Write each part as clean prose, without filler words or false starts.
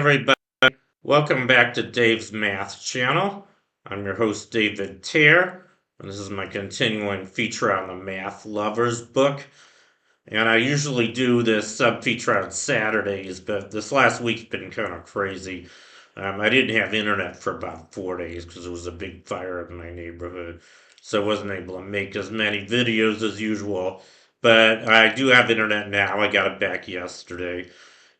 everybody. Welcome back to Dave's Math Channel. I'm your host, David Tare, and this is my continuing feature on the Math Lovers book. And I usually do this sub-feature on Saturdays, but this last week's been kind of crazy. I didn't have internet for about 4 days because there was a big fire in my neighborhood, so I wasn't able to make as many videos as usual. But I do have internet now. I got it back yesterday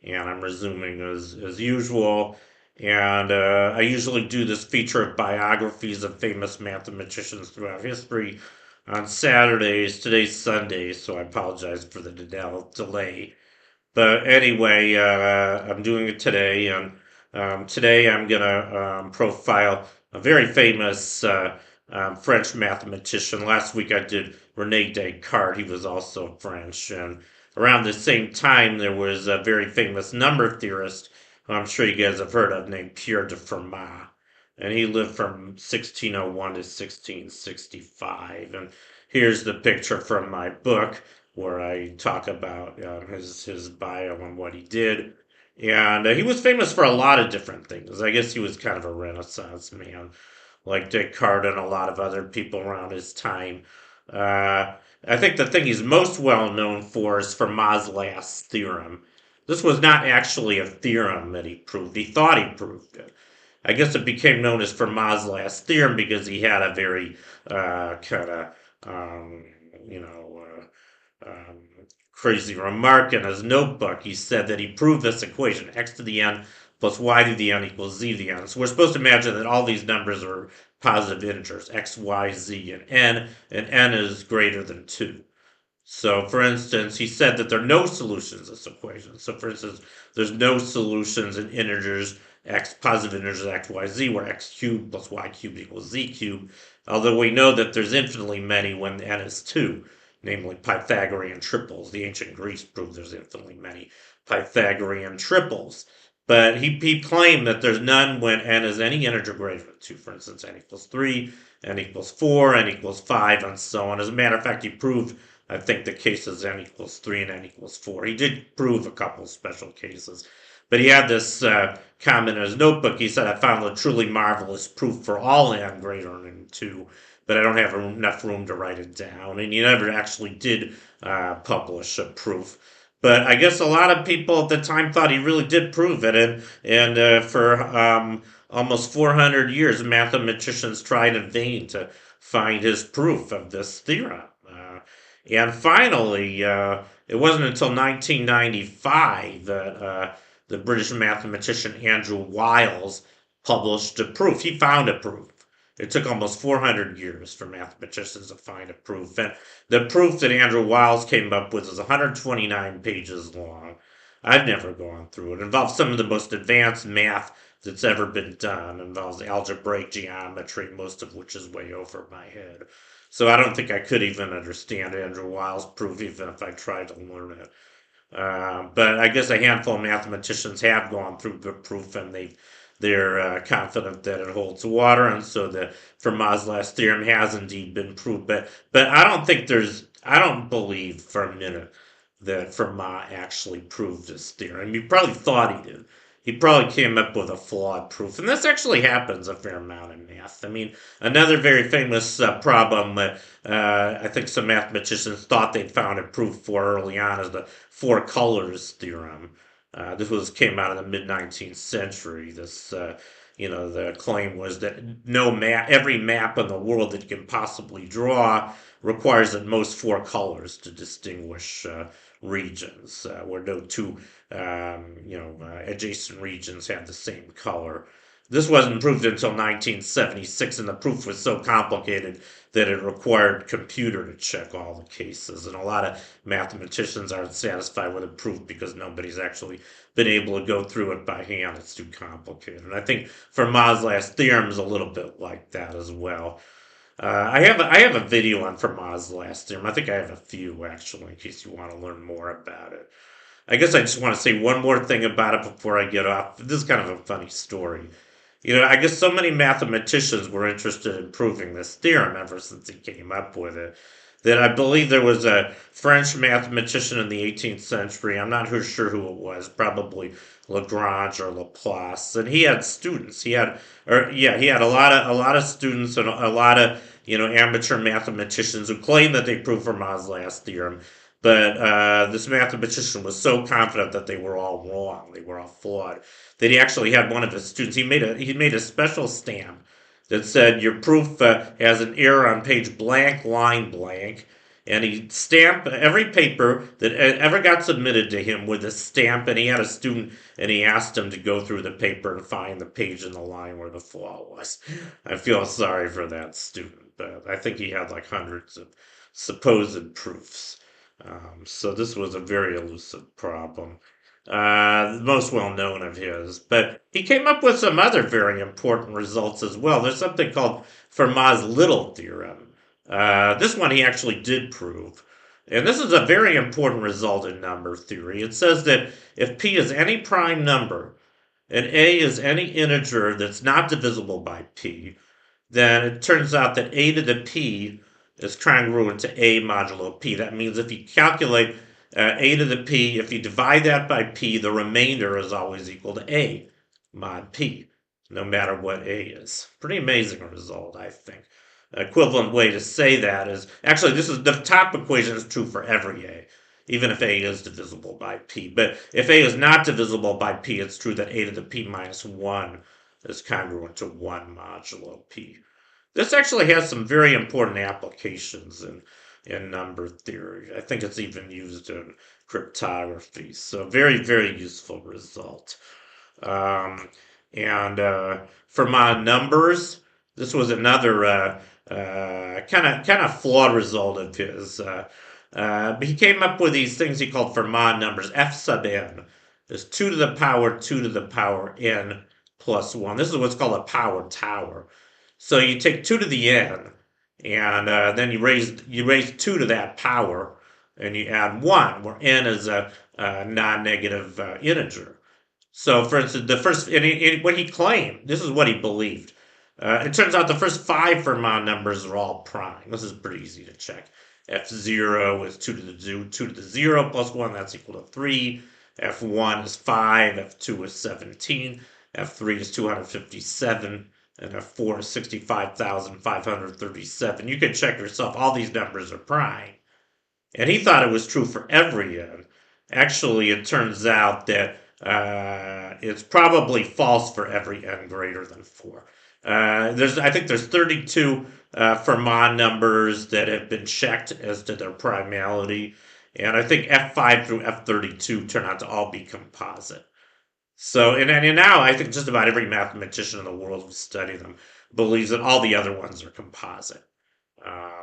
and I'm resuming as usual. And I usually do this feature of biographies of famous mathematicians throughout history on Saturdays. Today's Sunday, so I apologize for the delay. But anyway, I'm doing it today, and today I'm going to profile a very famous French mathematician. Last week I did Rene Descartes. He was also French. And around the same time, there was a very famous number theorist who I'm sure you guys have heard of named Pierre de Fermat. And he lived from 1601 to 1665. And here's the picture from my book where I talk about his bio and what he did. And he was famous for a lot of different things. I guess he was kind of a Renaissance man, like Descartes and a lot of other people around his time. I think the thing he's most well known for is Fermat's last theorem. This was not actually a theorem that he proved. He thought he proved it. I guess it became known as Fermat's last theorem because he had a very kind of, um, you know, um, crazy remark in his notebook. He said that he proved this equation, x to the n plus y to the n equals z to the n. So we're supposed to imagine that all these numbers are positive integers, x, y, z, and n is greater than 2. So, for instance, he said that there are no solutions to this equation. So, for instance, there's no solutions in integers x, positive integers x, y, z, where x cubed plus y cubed equals z cubed, although we know that there's infinitely many when n is 2, namely Pythagorean triples. The ancient Greeks proved there's infinitely many Pythagorean triples. But he claimed that there's none when n is any integer greater than 2. For instance, n equals 3, n equals 4, n equals 5, and so on. As a matter of fact, he proved, I think, the cases n equals 3 and n equals 4. He did prove a couple special cases. But he had this comment in his notebook. He said, I found a truly marvelous proof for all n greater than 2, but I don't have enough room to write it down. And he never actually did publish a proof. But I guess a lot of people at the time thought he really did prove it. And for almost 400 years, mathematicians tried in vain to find his proof of this theorem. And finally, it wasn't until 1995 that the British mathematician Andrew Wiles published a proof. He found a proof. It took almost 400 years for mathematicians to find a proof. And the proof that Andrew Wiles came up with is 129 pages long. I've never gone through it. It involves some of the most advanced math that's ever been done. It involves algebraic geometry, most of which is way over my head. So I don't think I could even understand Andrew Wiles' proof even if I tried to learn it. But I guess a handful of mathematicians have gone through the proof and they're confident that it holds water, and so the Fermat's last theorem has indeed been proved. But I don't believe for a minute that Fermat actually proved this theorem. He probably thought he did. He probably came up with a flawed proof, and this actually happens a fair amount in math. I mean, another very famous problem that I think some mathematicians thought they'd found a proof for early on is the four colors theorem. This came out in the mid 19th century. The claim was that every map in the world that you can possibly draw requires at most four colors to distinguish regions, where no two, adjacent regions have the same color. This wasn't proved until 1976, and the proof was so complicated that it required computer to check all the cases. And a lot of mathematicians aren't satisfied with the proof because nobody's actually been able to go through it by hand. It's too complicated. And I think Fermat's last theorem is a little bit like that as well. I have a video on Fermat's last theorem. I think I have a few actually, in case you want to learn more about it. I guess I just want to say one more thing about it before I get off. This is kind of a funny story. I guess so many mathematicians were interested in proving this theorem ever since he came up with it that I believe there was a French mathematician in the 18th century. I'm not sure who it was, probably Lagrange or Laplace, and he had students. He had a lot of students and a lot of amateur mathematicians who claimed that they proved Fermat's last theorem. But this mathematician was so confident that they were all wrong, they were all flawed, that he actually had one of his students. He made a special stamp that said your proof has an error on page blank, line blank, and he stamped every paper that ever got submitted to him with a stamp. And he had a student, and he asked him to go through the paper and find the page in the line where the flaw was. I feel sorry for that student, but I think he had like hundreds of supposed proofs. So this was a very elusive problem. The most well known of his, but he came up with some other very important results as well. There's something called Fermat's little theorem. This one he actually did prove. And this is a very important result in number theory. It says that if P is any prime number and A is any integer that's not divisible by P, then it turns out that A to the P is congruent to A modulo P. That means if you calculate A to the P, if you divide that by P, the remainder is always equal to A mod P, no matter what A is. Pretty amazing result, I think. Equivalent way to say that is, actually, this is the top equation is true for every A, even if A is divisible by P. But if A is not divisible by P, it's true that A to the P minus 1 is congruent to 1 modulo P. This actually has some very important applications in number theory. I think it's even used in cryptography. So very, very useful result. Um, and for my numbers, this was another kind of flawed result of his. But he came up with these things he called Fermat numbers. F sub n is 2 to the power 2 to the power n plus 1. This is what's called a power tower. So you take 2 to the n, and then you raise 2 to that power, and you add 1, where n is a non-negative integer. So, for instance, the first, what he claimed, this is what he believed. It turns out the first 5 Fermat numbers are all prime. This is pretty easy to check. F0 is 2 to the 2 to the 0 plus 1, that's equal to 3. F1 is 5, F2 is 17, F3 is 257, and F4 is 65,537. You can check yourself. All these numbers are prime. And he thought it was true for every n. Actually, it turns out that it's probably false for every n greater than 4. I think there's 32 Fermat numbers that have been checked as to their primality, and I think F5 through F32 turn out to all be composite. So, and now I think just about every mathematician in the world who study them believes that all the other ones are composite.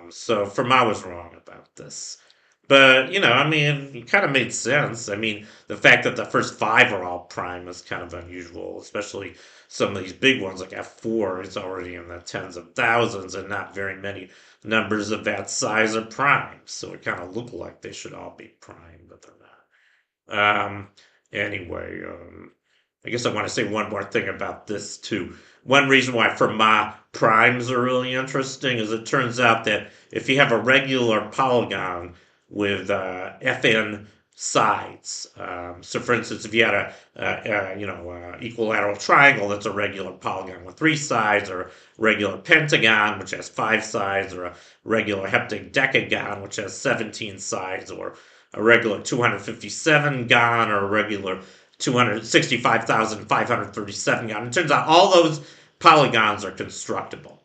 So Fermat was wrong about this. But, I mean, it kind of made sense. I mean, the fact that the first 5 are all prime is kind of unusual, especially some of these big ones like F4 is already in the tens of thousands, and not very many numbers of that size are prime. So it kind of looked like they should all be prime, but they're not. Anyway, I guess I want to say one more thing about this too. One reason why Fermat primes are really interesting is it turns out that if you have a regular polygon with Fn sides, so for instance, if you had a equilateral triangle that's a regular polygon with 3 sides, or a regular pentagon which has 5 sides, or a regular heptadecagon which has 17 sides, or a regular 257 gon, or a regular 265,537 gon. It turns out all those polygons are constructible.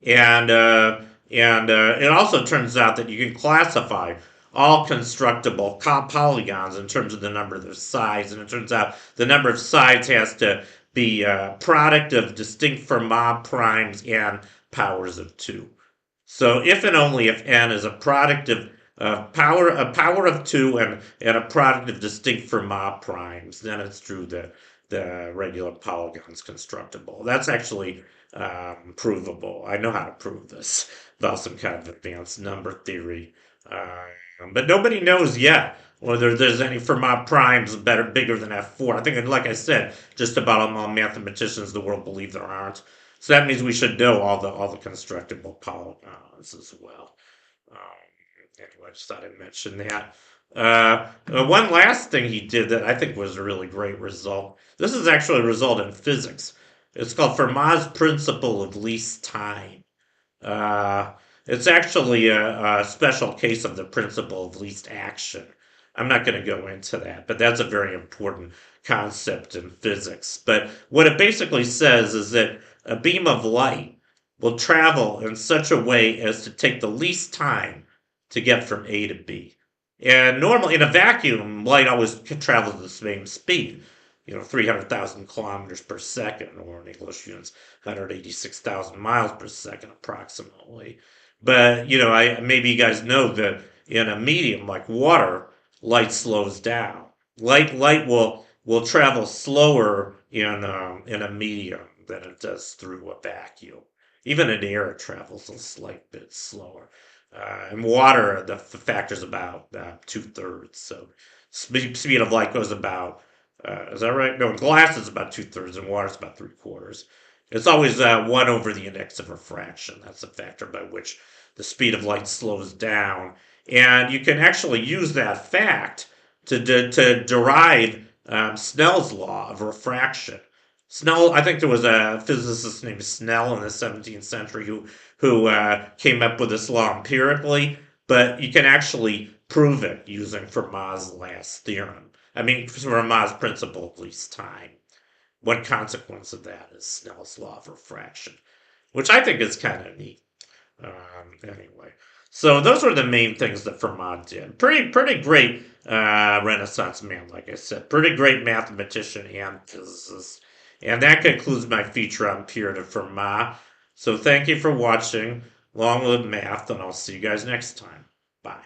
And it also turns out that you can classify all constructible polygons in terms of the number of their sides. And it turns out the number of sides has to be a product of distinct Fermat primes and powers of 2. So if and only if n is a product of a power of 2 and a product of distinct Fermat primes, then it's true that the regular polygon's constructible. That's actually provable. I know how to prove this without some kind of advanced number theory. But nobody knows yet whether there's any Fermat primes bigger than F4. I think, like I said, just about all mathematicians in the world believe there aren't. So that means we should know all the constructible polygons as well. Anyway, I just thought I'd mention that. One last thing he did that I think was a really great result. This is actually a result in physics. It's called Fermat's principle of least time. Uh, it's actually a special case of the principle of least action. I'm not going to go into that, but that's a very important concept in physics. But what it basically says is that a beam of light will travel in such a way as to take the least time to get from A to B. And normally in a vacuum, light always travels at the same speed, 300,000 kilometers per second, or in English units, 186,000 miles per second approximately. But, maybe you guys know that in a medium like water, light slows down. Light will travel slower in a medium than it does through a vacuum. Even in air, it travels a slight bit slower. In water, the factor's about 2/3. So speed of light goes about, is that right? No, in glass is about 2/3, and water is about 3/4. It's always 1 over the index of refraction. That's the factor by which the speed of light slows down. And you can actually use that fact to derive Snell's law of refraction. Snell, I think there was a physicist named Snell in the 17th century who came up with this law empirically, but you can actually prove it using Fermat's last theorem. I mean, Fermat's principle of least time. One consequence of that is Snell's law of refraction, which I think is kind of neat. Anyway, so those were the main things that Fermat did. Pretty great Renaissance man, like I said. Pretty great mathematician and physicist. And that concludes my feature on Pierre de Fermat. So thank you for watching. Long live math, and I'll see you guys next time. Bye.